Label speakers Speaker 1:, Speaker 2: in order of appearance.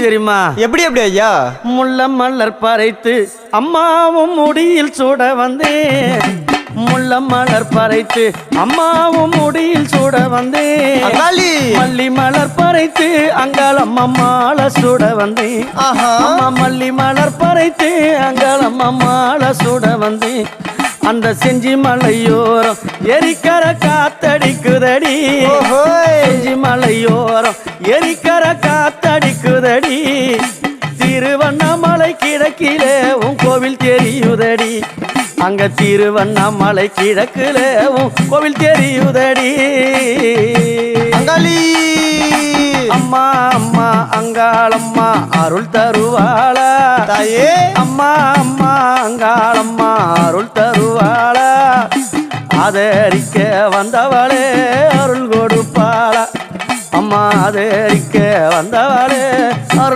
Speaker 1: தெரியுமா?
Speaker 2: எப்படி எப்படி ஐயா?
Speaker 1: முள்ள மலர் பறைத்து அம்மாவும் முடியில் சூட வந்தேன். முள்ள மலர் பறைத்து அம்மாவும் முடியில் சூட வந்தேன். மல்லி மலர் பறைத்து அங்காளம் அம்மாள சூட வந்தேன். அம்மா மல்லி மலர் பறைத்து அங்காளம் அம்மாள சூட வந்தேன். அந்த செஞ்சி மலையோரம் எரிக்கர காத்தடிக்குதடி. செஞ்சி மலையோரம் எரிக்கர காத்தடிக்குதடி. திருவண்ணாமலை கிழக்கிலே உன் கோவில் தெரியுதடி. அங்க திருவண்ணாமலை கிழக்கிலே உன் கோவில் தெரியுதடி.
Speaker 2: அங்காளி
Speaker 1: அம்மா அம்மா அங்காளம்மா அருள் தருவாளா
Speaker 2: தாயே?
Speaker 1: அம்மா அம்மா அங்காளம்மா அருள் தருவாளா. ஆதரிக்க வந்தவளே அருள் கொடுப்பாளா. அம்மா ஆதரிக்க வந்தவளே அருள்